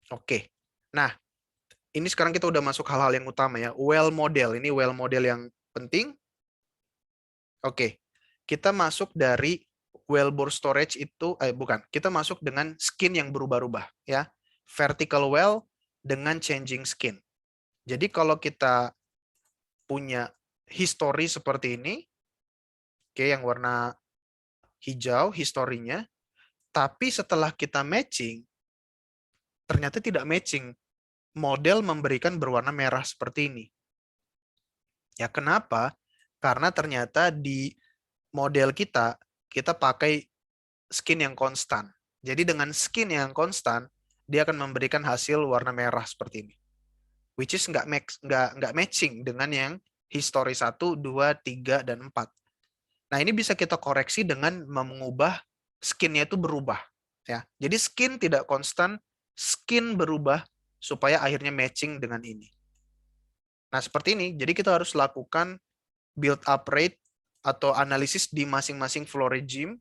Oke. Nah, ini sekarang kita udah masuk hal-hal yang utama ya. Well model, ini well model yang penting. Oke. Kita masuk dari well bore storage itu, bukan. Kita masuk dengan skin yang berubah-ubah ya. Vertical well dengan changing skin. Jadi kalau kita punya history seperti ini, oke, yang warna hijau historinya, tapi setelah kita matching, ternyata tidak matching. Model memberikan berwarna merah seperti ini. Ya, kenapa? Karena ternyata di model kita pakai skin yang konstan. Jadi dengan skin yang konstan, dia akan memberikan hasil warna merah seperti ini. Which is nggak matching dengan yang history 1, 2, 3, dan 4. Nah, ini bisa kita koreksi dengan mengubah skinnya itu berubah. Ya. Jadi skin tidak konstan, skin berubah supaya akhirnya matching dengan ini. Nah, seperti ini. Jadi kita harus lakukan build up rate atau analisis di masing-masing flow regime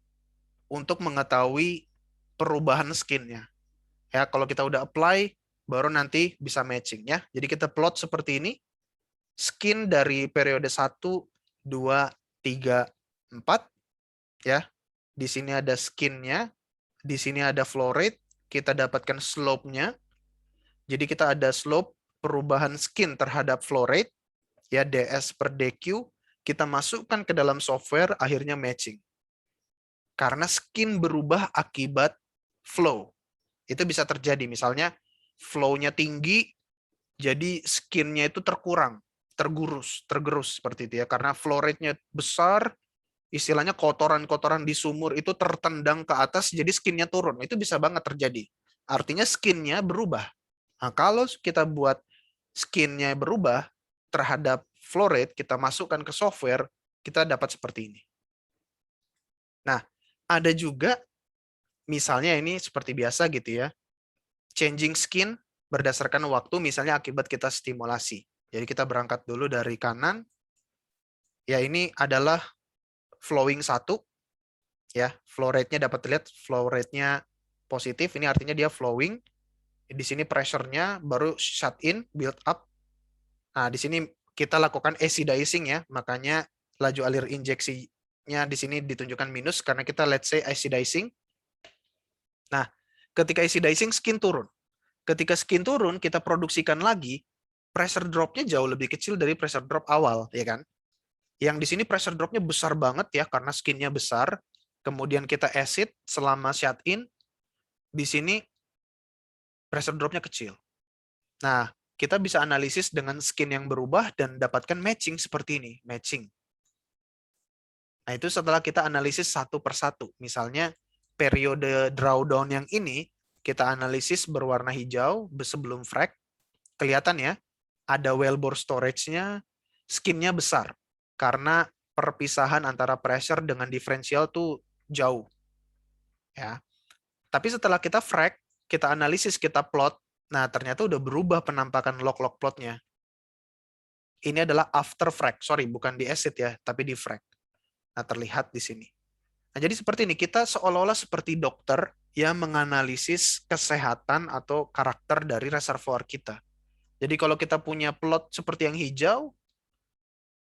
untuk mengetahui perubahan skinnya. Ya, kalau kita udah apply, baru nanti bisa matching ya. Jadi kita plot seperti ini. Skin dari periode 1, 2, 3, 4 ya. Di sini ada skinnya, di sini ada flow rate, kita dapatkan slope-nya. Jadi kita ada slope perubahan skin terhadap flow rate, ya ds per dq, kita masukkan ke dalam software, akhirnya matching. Karena skin berubah akibat flow. Itu bisa terjadi, misalnya flow-nya tinggi, jadi skin-nya itu terkurang, tergerus seperti itu ya. Karena flow rate-nya besar, istilahnya kotoran-kotoran di sumur itu tertendang ke atas, jadi skin-nya turun. Itu bisa banget terjadi. Artinya skin-nya berubah. Nah, kalau kita buat skin-nya berubah terhadap flow rate, kita masukkan ke software, kita dapat seperti ini. Nah, ada juga misalnya ini seperti biasa gitu ya, changing skin berdasarkan waktu, misalnya akibat kita stimulasi. Jadi kita berangkat dulu dari kanan. Ya, ini adalah flowing 1. Ya, flow rate-nya dapat dilihat, flow rate-nya positif, ini artinya dia flowing. Di sini pressure-nya baru shut in, build up. Nah, di sini kita lakukan acidizing ya, makanya laju alir injeksinya di sini ditunjukkan minus karena kita let's say acidizing. Nah, ketika acidizing skin turun. Ketika skin turun, kita produksikan lagi, pressure drop-nya jauh lebih kecil dari pressure drop awal, ya kan? Yang di sini pressure drop-nya besar banget ya, karena skin-nya besar. Kemudian kita acid selama shut in, di sini pressure drop-nya kecil. Nah, kita bisa analisis dengan skin yang berubah dan dapatkan matching seperti ini, matching. Nah, itu setelah kita analisis satu persatu. Misalnya, periode drawdown yang ini, kita analisis berwarna hijau sebelum frag. Kelihatan ya, ada wellbore storage-nya, skin-nya besar. Karena perpisahan antara pressure dengan diferensial tuh jauh. Ya. Tapi setelah kita frag, kita analisis, kita plot, nah ternyata udah berubah penampakan log-log plotnya. Ini adalah after frag, sorry, bukan di acid ya, tapi di frag. Nah, terlihat di sini. Nah, jadi seperti ini, kita seolah-olah seperti dokter yang menganalisis kesehatan atau karakter dari reservoir kita. Jadi kalau kita punya plot seperti yang hijau,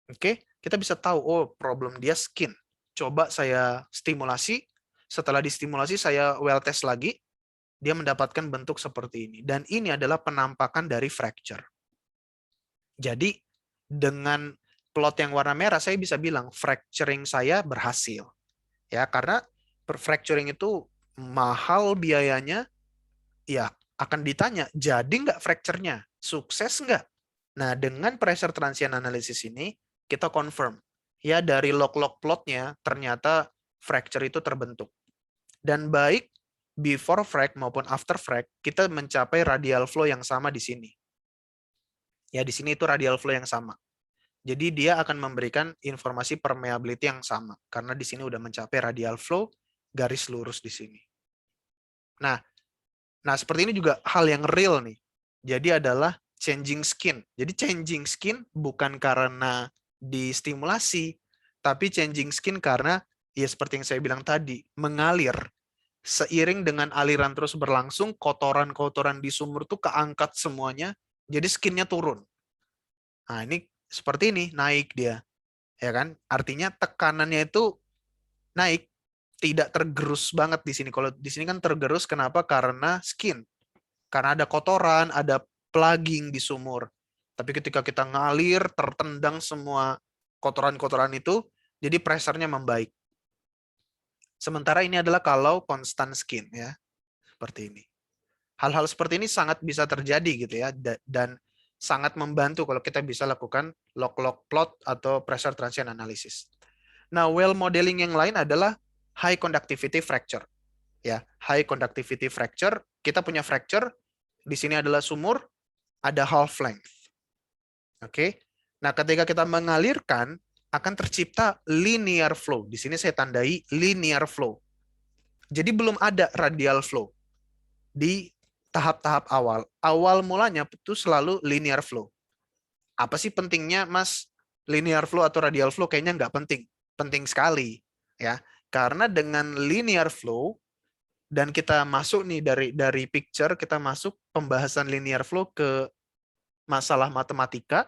oke, kita bisa tahu, oh problem dia skin. Coba saya stimulasi, setelah distimulasi saya well test lagi, dia mendapatkan bentuk seperti ini. Dan ini adalah penampakan dari fracture. Jadi dengan plot yang warna merah, saya bisa bilang fracturing saya berhasil. Ya, karena fracturing itu mahal biayanya, ya akan ditanya, jadi nggak fracture-nya? Sukses nggak? Nah, dengan pressure transient analysis ini, kita confirm. Ya, dari log-log plotnya, ternyata fracture itu terbentuk. Dan baik before frag maupun after frag, kita mencapai radial flow yang sama di sini. Ya, di sini itu radial flow yang sama. Jadi dia akan memberikan informasi permeability yang sama. Karena di sini udah mencapai radial flow, garis lurus di sini. Nah, seperti ini juga hal yang real nih. Jadi adalah changing skin. Jadi changing skin bukan karena distimulasi, tapi changing skin karena ya seperti yang saya bilang tadi, mengalir. seiring dengan aliran terus berlangsung, kotoran-kotoran di sumur tuh keangkat semuanya, jadi skinnya turun. Nah, ini seperti ini, naik dia. Ya kan? Artinya tekanannya itu naik, tidak tergerus banget di sini. Kalau di sini kan tergerus, kenapa? Karena skin. Karena ada kotoran, ada plugging di sumur. Tapi ketika kita ngalir, tertendang semua kotoran-kotoran itu, jadi pressure-nya membaik. Sementara ini adalah kalau constant skin ya, seperti ini. Hal-hal seperti ini sangat bisa terjadi gitu ya, dan sangat membantu kalau kita bisa lakukan log-log plot atau pressure transient analysis. Nah, well modeling yang lain adalah high conductivity fracture. Ya, high conductivity fracture, kita punya fracture, di sini adalah sumur, ada half length. Oke. Nah, ketika kita mengalirkan akan tercipta linear flow. Di sini saya tandai linear flow. Jadi belum ada radial flow di tahap-tahap awal. Awal mulanya itu selalu linear flow. Apa sih pentingnya, Mas? Linear flow atau radial flow? Kayaknya nggak penting. Penting sekali, ya. Karena dengan linear flow, dan kita masuk nih dari picture, kita masuk pembahasan linear flow ke masalah matematika.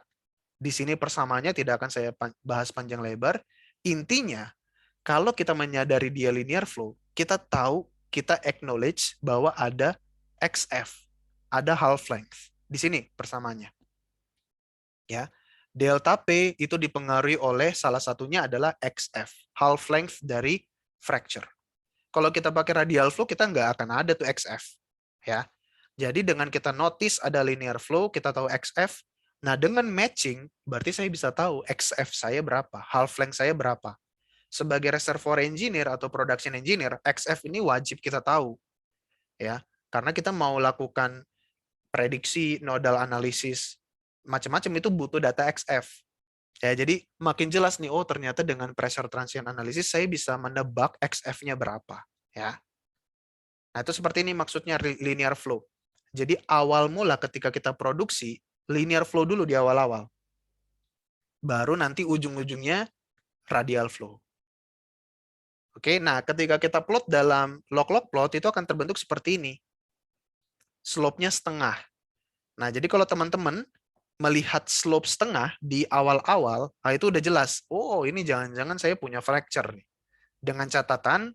Di sini persamaannya tidak akan saya bahas panjang lebar. Intinya, kalau kita menyadari dia linear flow, kita tahu, kita acknowledge bahwa ada XF, ada half length. Di sini persamaannya. Ya. Delta P itu dipengaruhi oleh salah satunya adalah XF, half length dari fracture. Kalau kita pakai radial flow, kita nggak akan ada tuh XF. Ya. Jadi dengan kita notice ada linear flow, kita tahu XF. Nah, dengan matching, berarti saya bisa tahu XF saya berapa, half length saya berapa. Sebagai reservoir engineer atau production engineer, XF ini wajib kita tahu. Ya, karena kita mau lakukan prediksi, nodal analisis, macam-macam itu butuh data XF. Ya, jadi makin jelas nih, oh ternyata dengan pressure transient analysis saya bisa menebak XF-nya berapa. Ya. Nah, itu seperti ini maksudnya linear flow. Jadi awal mula ketika kita produksi, linear flow dulu di awal-awal. Baru nanti ujung-ujungnya radial flow. Oke, nah ketika kita plot dalam log-log plot itu akan terbentuk seperti ini. Slope-nya setengah. Nah, jadi kalau teman-teman melihat slope setengah di awal-awal, nah itu udah jelas. Oh, ini jangan-jangan saya punya fracture nih. Dengan catatan,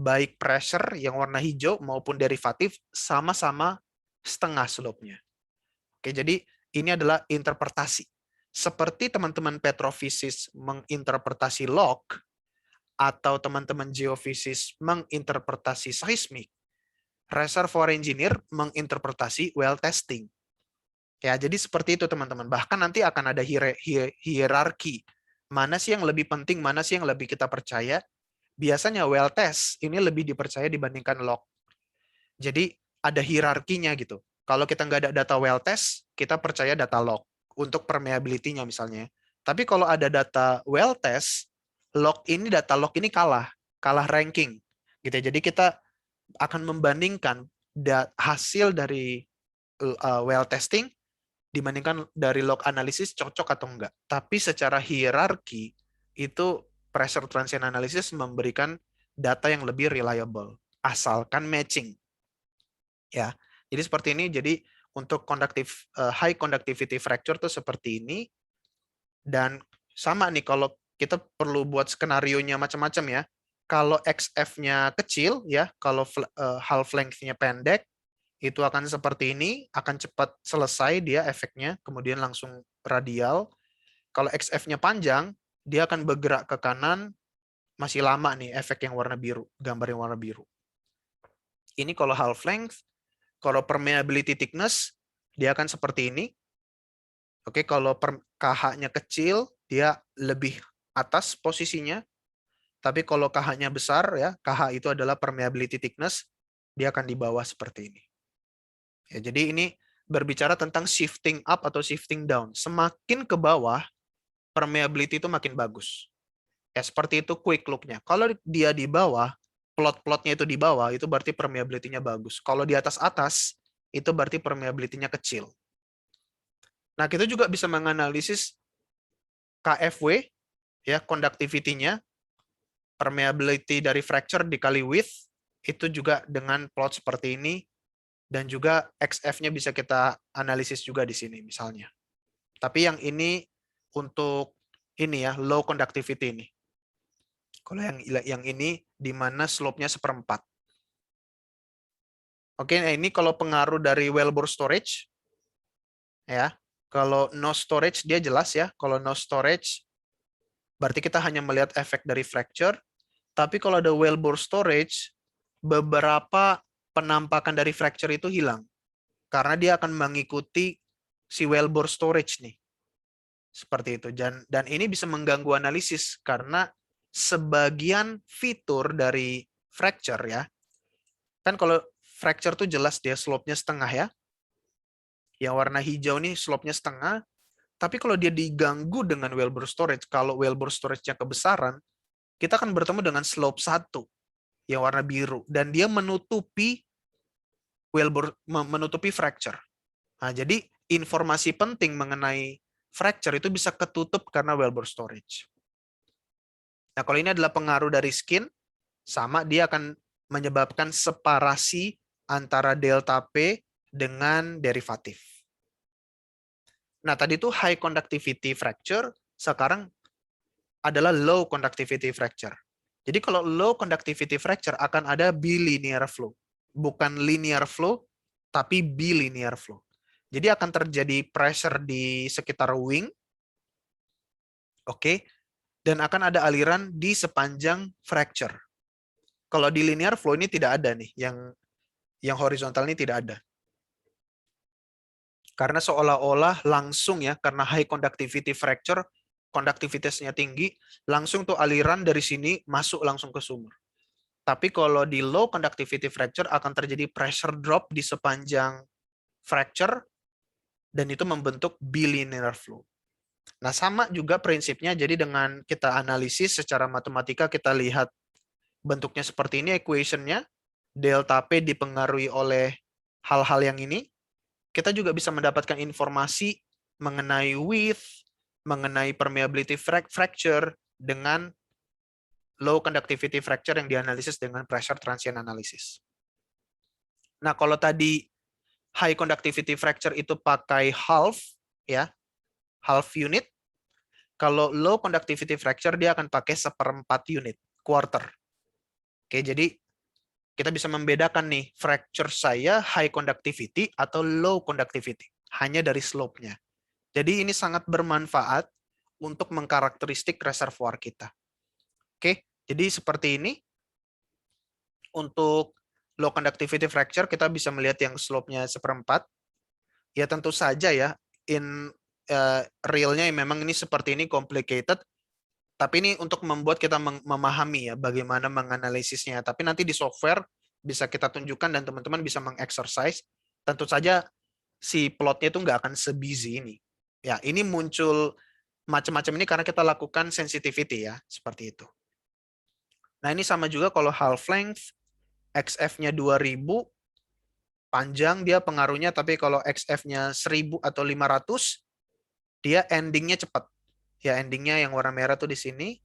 baik pressure yang warna hijau maupun derivatif sama-sama setengah slope-nya. Oke, jadi ini adalah interpretasi. Seperti teman-teman petrofisis menginterpretasi log, atau teman-teman geofisis menginterpretasi seismik, reservoir engineer menginterpretasi well testing. Ya, jadi seperti itu teman-teman. Bahkan nanti akan ada hierarki. Mana sih yang lebih penting, mana sih yang lebih kita percaya? Biasanya well test ini lebih dipercaya dibandingkan log. Jadi ada hierarkinya gitu. Kalau kita nggak ada data well test, kita percaya data log untuk permeability-nya misalnya. Tapi kalau ada data well test, data log ini kalah ranking. Gitu. Jadi kita akan membandingkan hasil dari well testing dibandingkan dari log analisis cocok atau enggak. Tapi secara hierarki itu pressure transient analysis memberikan data yang lebih reliable asalkan matching. Ya. Jadi seperti ini. Jadi untuk high conductivity fracture tuh seperti ini. Dan sama nih kalau kita perlu buat skenario-nya macam-macam ya. Kalau XF-nya kecil ya, kalau half length-nya pendek, itu akan seperti ini, akan cepat selesai dia efeknya, kemudian langsung radial. Kalau XF-nya panjang, dia akan bergerak ke kanan, masih lama nih efek yang warna biru, gambar yang warna biru. Ini kalau half length, kalau permeability thickness, dia akan seperti ini. Oke, kalau KH-nya kecil, dia lebih atas posisinya. Tapi kalau KH-nya besar, ya KH itu adalah permeability thickness, dia akan di bawah seperti ini. Ya, jadi ini berbicara tentang shifting up atau shifting down. Semakin ke bawah, permeability itu makin bagus. Ya, seperti itu quick look-nya. Kalau dia di bawah, plot-plotnya itu di bawah, itu berarti permeability-nya bagus. Kalau di atas-atas, itu berarti permeability-nya kecil. Nah, kita juga bisa menganalisis KFW, ya, conductivity-nya, permeability dari fracture dikali width, itu juga dengan plot seperti ini, dan juga XF-nya bisa kita analisis juga di sini misalnya. Tapi yang ini untuk ini ya, low conductivity ini. Kalau yang ini di mana slope-nya 1/4. Oke, nah ini kalau pengaruh dari wellbore storage ya. Kalau no storage dia jelas ya. Kalau no storage berarti kita hanya melihat efek dari fracture. Tapi kalau ada wellbore storage, beberapa penampakan dari fracture itu hilang. Karena dia akan mengikuti si wellbore storage nih. Seperti itu. Dan ini bisa mengganggu analisis karena sebagian fitur dari fracture ya. Kan kalau fracture tuh jelas dia slope-nya setengah ya. Yang warna hijau nih slope-nya setengah. Tapi kalau dia diganggu dengan wellbore storage, kalau wellbore storage-nya kebesaran, kita akan bertemu dengan slope 1 yang warna biru. Dan dia menutupi menutupi fracture. Nah, jadi informasi penting mengenai fracture itu bisa ketutup karena wellbore storage. Nah, kalau ini adalah pengaruh dari skin, sama dia akan menyebabkan separasi antara delta P dengan derivatif. Nah, tadi itu high conductivity fracture, sekarang adalah low conductivity fracture. Jadi kalau low conductivity fracture akan ada bilinear flow. Bukan linear flow, tapi bilinear flow. Jadi akan terjadi pressure di sekitar wing, oke, dan akan ada aliran di sepanjang fracture. Kalau di linear flow ini tidak ada nih, yang horizontal ini tidak ada. Karena seolah-olah langsung ya, karena high conductivity fracture, konduktivitasnya tinggi, langsung tuh aliran dari sini masuk langsung ke sumur. Tapi kalau di low conductivity fracture akan terjadi pressure drop di sepanjang fracture, dan itu membentuk bilinear flow. Nah, sama juga prinsipnya, jadi dengan kita analisis secara matematika, kita lihat bentuknya seperti ini, equation-nya, delta P dipengaruhi oleh hal-hal yang ini, kita juga bisa mendapatkan informasi mengenai width, mengenai permeability fracture, dengan low conductivity fracture yang dianalisis dengan pressure transient analysis. Nah, kalau tadi high conductivity fracture itu pakai half, ya, half unit. Kalau low conductivity fracture dia akan pakai 1/4 unit, quarter. Oke, jadi kita bisa membedakan nih, fracture saya high conductivity atau low conductivity, hanya dari slope-nya. Jadi ini sangat bermanfaat untuk mengkarakteristik reservoir kita. Oke, jadi seperti ini. Untuk low conductivity fracture, kita bisa melihat yang slope-nya 1/4. Ya tentu saja ya, in realnya memang ini seperti ini, complicated. Tapi ini untuk membuat kita memahami ya bagaimana menganalisisnya. Tapi nanti di software bisa kita tunjukkan dan teman-teman bisa mengexercise. Tentu saja si plotnya itu nggak akan se-busy ini. Ya, ini muncul macam-macam ini karena kita lakukan sensitivity ya, seperti itu. Nah, ini sama juga kalau half length, XF-nya 2000, panjang dia pengaruhnya, tapi kalau XF-nya 1000 atau 500, dia endingnya cepat. Ya, endingnya yang warna merah tuh di sini.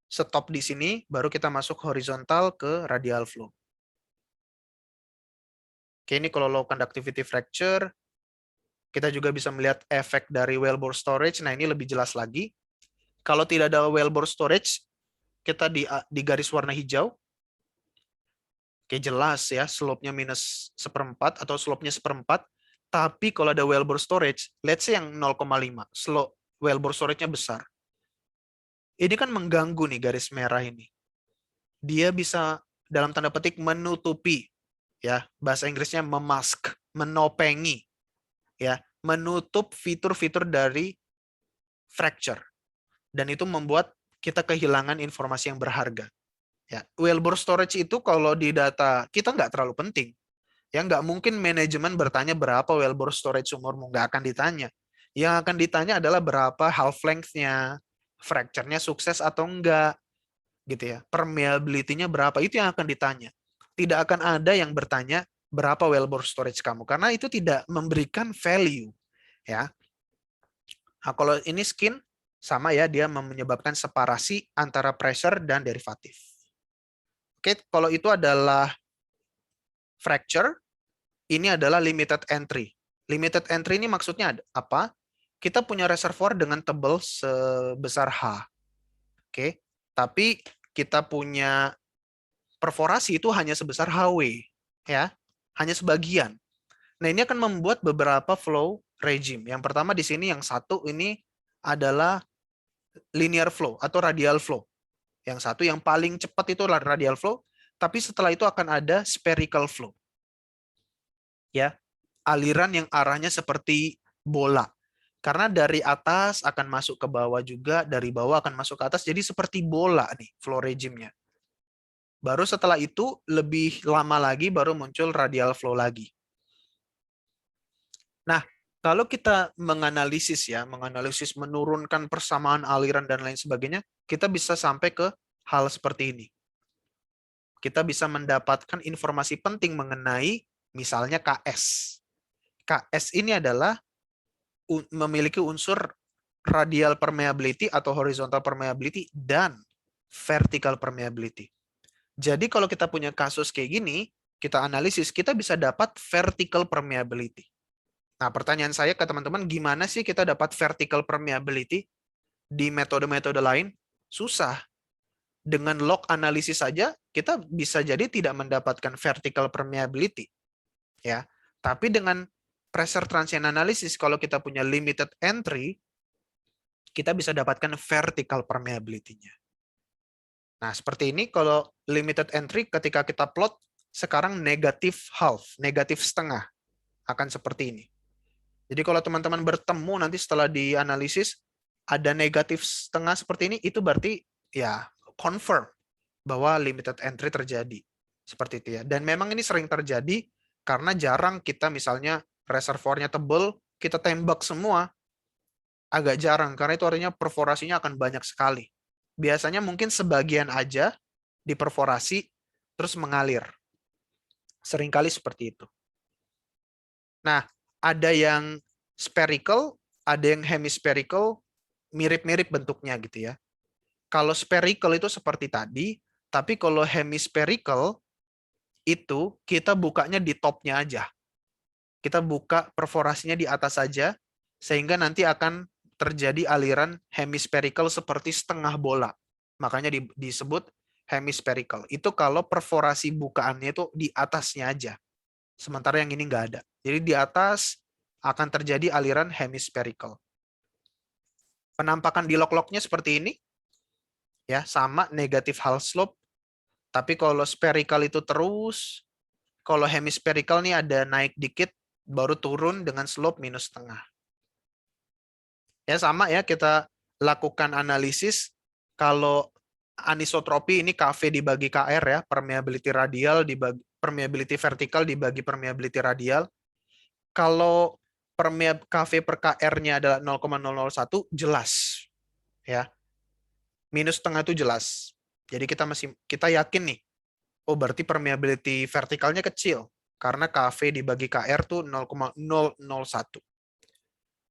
Stop di sini, baru kita masuk horizontal ke radial flow. Oke, ini kalau low conductivity fracture, kita juga bisa melihat efek dari wellbore storage. Nah, ini lebih jelas lagi. Kalau tidak ada wellbore storage, kita di garis warna hijau. Oke, jelas ya, slope-nya minus 1/4 atau slope-nya 1/4. Tapi kalau ada wellbore storage, let's say yang 0,5, slope wellbore storage-nya besar. Ini kan mengganggu nih garis merah ini. Dia bisa dalam tanda petik menutupi, ya, bahasa Inggrisnya memask, menopengi, ya, menutup fitur-fitur dari fracture. Dan itu membuat kita kehilangan informasi yang berharga. Ya, wellbore storage itu kalau di data kita nggak terlalu penting. Ya, nggak mungkin manajemen bertanya berapa wellbore storage sumurmu, nggak akan ditanya. Yang akan ditanya adalah berapa half length-nya, fracture-nya sukses atau enggak, gitu ya. Permeability-nya berapa, itu yang akan ditanya. Tidak akan ada yang bertanya berapa wellbore storage kamu, karena itu tidak memberikan value, ya. Nah, kalau ini skin sama ya, dia menyebabkan separasi antara pressure dan derivatif. Oke, kalau itu adalah fracture, ini adalah limited entry. Limited entry ini maksudnya apa? Kita punya reservoir dengan tebal sebesar H. Oke, tapi kita punya perforasi itu hanya sebesar HW, ya, hanya sebagian. Nah, ini akan membuat beberapa flow regime. Yang pertama di sini yang satu ini adalah linear flow atau radial flow. Yang satu yang paling cepat itu radial flow, tapi setelah itu akan ada spherical flow. Ya, aliran yang arahnya seperti bola. Karena dari atas akan masuk ke bawah juga, dari bawah akan masuk ke atas, jadi seperti bola nih flow regime-nya. Baru setelah itu lebih lama lagi baru muncul radial flow lagi. Nah, kalau kita menganalisis menurunkan persamaan aliran dan lain sebagainya, kita bisa sampai ke hal seperti ini. Kita bisa mendapatkan informasi penting mengenai misalnya KS. KS ini adalah memiliki unsur radial permeability atau horizontal permeability dan vertical permeability. Jadi kalau kita punya kasus kayak gini, kita analisis, kita bisa dapat vertical permeability. Nah, pertanyaan saya ke teman-teman, gimana sih kita dapat vertical permeability di metode-metode lain? Susah. Dengan log analisis saja, kita bisa jadi tidak mendapatkan vertical permeability. Ya. Tapi dengan pressure transient analysis, kalau kita punya limited entry, kita bisa dapatkan vertical permeability-nya. Nah, seperti ini kalau limited entry ketika kita plot, sekarang negatif half, negatif setengah. Akan seperti ini. Jadi kalau teman-teman bertemu nanti setelah dianalisis, ada negatif setengah seperti ini, itu berarti ya confirm bahwa limited entry terjadi. Seperti itu ya. Dan memang ini sering terjadi karena jarang kita misalnya reservoirnya tebal, kita tembak semua, agak jarang. Karena itu artinya perforasinya akan banyak sekali. Biasanya mungkin sebagian aja diperforasi, terus mengalir. Seringkali seperti itu. Nah, ada yang spherical, ada yang hemispherical, mirip-mirip bentuknya gitu ya. Kalau spherical itu seperti tadi, tapi kalau hemispherical itu kita bukanya di topnya aja. Kita buka perforasinya di atas saja, sehingga nanti akan terjadi aliran hemispherical seperti setengah bola. Makanya disebut hemispherical. Itu kalau perforasi bukaannya itu di atasnya aja. Sementara yang ini nggak ada. Jadi di atas akan terjadi aliran hemispherical. Penampakan di log-lognya seperti ini. Ya, sama negatif Hall slope. Tapi kalau spherical itu terus, kalau hemispherical nih ada naik dikit, baru turun dengan slope minus setengah. Ya sama ya, kita lakukan analisis. Kalau anisotropi ini KV dibagi KR ya, permeability radial dibagi permeability vertikal dibagi permeability radial. Kalau KV per KR-nya adalah 0,001, jelas ya. Minus setengah itu jelas. Jadi kita yakin nih, oh berarti permeability vertikalnya kecil karena KV dibagi KR tuh 0,001.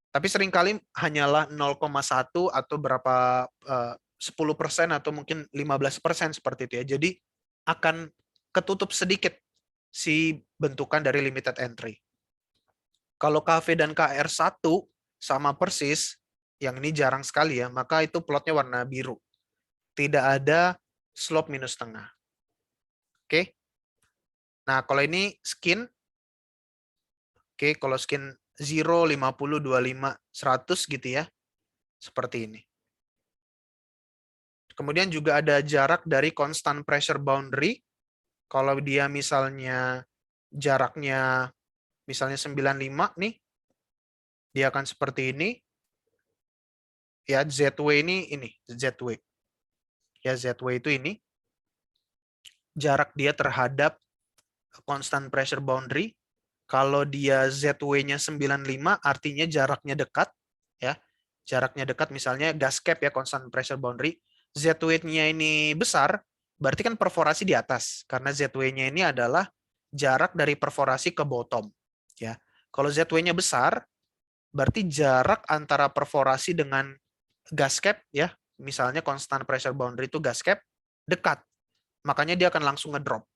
Tapi seringkali hanyalah 0,1 atau berapa 10% atau mungkin 15% seperti itu ya. Jadi akan ketutup sedikit si bentukan dari limited entry. Kalau KV dan KR1 sama persis, yang ini jarang sekali ya, maka itu plotnya warna biru. Tidak ada slope minus setengah. Oke. Nah, kalau ini skin, oke, kalau skin 0, 50, 25, 100 gitu ya. Seperti ini. Kemudian juga ada jarak dari constant pressure boundary. Kalau dia misalnya jaraknya misalnya 95 nih, dia akan seperti ini. Ya, ZW ini ZW. Ya, ZW itu ini. Jarak dia terhadap constant pressure boundary. Kalau dia ZW-nya 95 artinya jaraknya dekat ya. Jaraknya dekat misalnya gas cap ya, constant pressure boundary. ZW-nya ini besar, berarti kan perforasi di atas karena ZW-nya ini adalah jarak dari perforasi ke bottom ya. Kalau ZW-nya besar, berarti jarak antara perforasi dengan gas cap ya, misalnya constant pressure boundary itu gas cap dekat. makanya dia akan langsung ngedrop,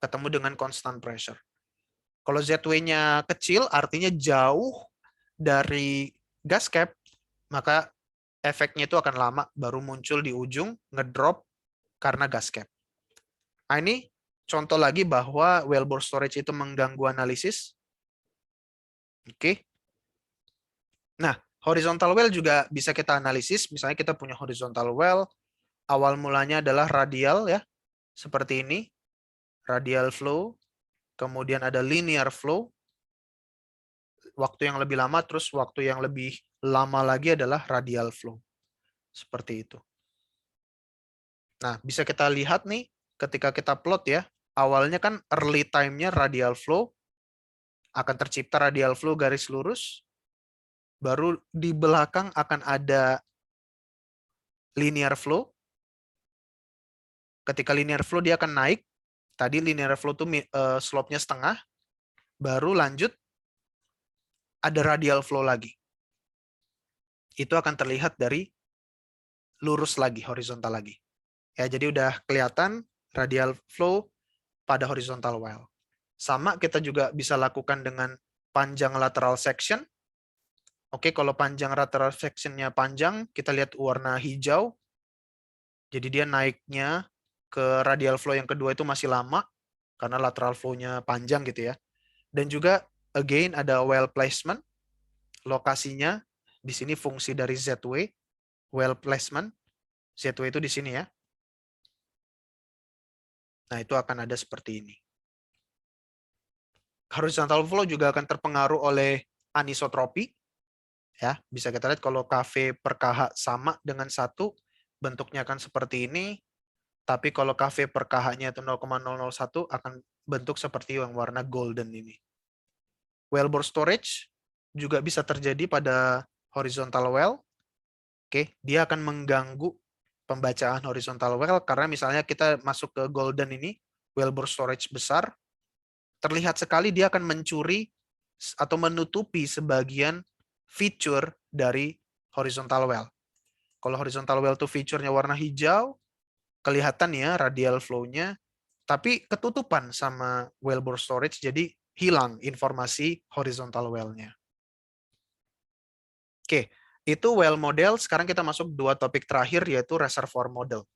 ketemu dengan constant pressure. Kalau ZW-nya kecil, artinya jauh dari gas cap, maka efeknya itu akan lama, baru muncul di ujung, ngedrop karena gas cap. Nah, ini contoh lagi bahwa well bore storage itu mengganggu analisis. Oke. Nah, horizontal well juga bisa kita analisis. Misalnya kita punya horizontal well, awal mulanya adalah radial ya, seperti ini, radial flow, kemudian ada linear flow, waktu yang lebih lama, terus waktu yang lebih lama lagi adalah radial flow. Seperti itu. Nah, bisa kita lihat nih, ketika kita plot ya, awalnya kan early time-nya radial flow, akan tercipta radial flow garis lurus, baru di belakang akan ada linear flow. Ketika linear flow dia akan naik, tadi linear flow tuh slope-nya setengah, baru lanjut ada radial flow lagi. Itu akan terlihat dari lurus lagi, horizontal lagi. Ya, jadi udah kelihatan radial flow pada horizontal well. Sama kita juga bisa lakukan dengan panjang lateral section. Oke, kalau panjang lateral section-nya panjang, kita lihat warna hijau. Jadi dia naiknya ke radial flow yang kedua itu masih lama, karena lateral flow-nya panjang gitu ya. Dan juga, again, ada well placement. Lokasinya, di sini fungsi dari ZW, well placement. ZW itu di sini ya. Nah, itu akan ada seperti ini. Horizontal flow juga akan terpengaruh oleh anisotropi. Ya, bisa kita lihat kalau KV per KH sama dengan 1, bentuknya akan seperti ini. Tapi kalau KV per KH-nya itu 0,001 akan bentuk seperti yang warna golden ini. Well bore storage juga bisa terjadi pada horizontal well. Oke, dia akan mengganggu pembacaan horizontal well karena misalnya kita masuk ke golden ini, well bore storage besar, terlihat sekali dia akan mencuri atau menutupi sebagian feature dari horizontal well. Kalau horizontal well itu feature-nya warna hijau, kelihatan ya radial flow-nya, tapi ketutupan sama well bore storage, jadi hilang informasi horizontal well-nya. Oke, itu well model. Sekarang kita masuk 2 topik terakhir, yaitu reservoir model.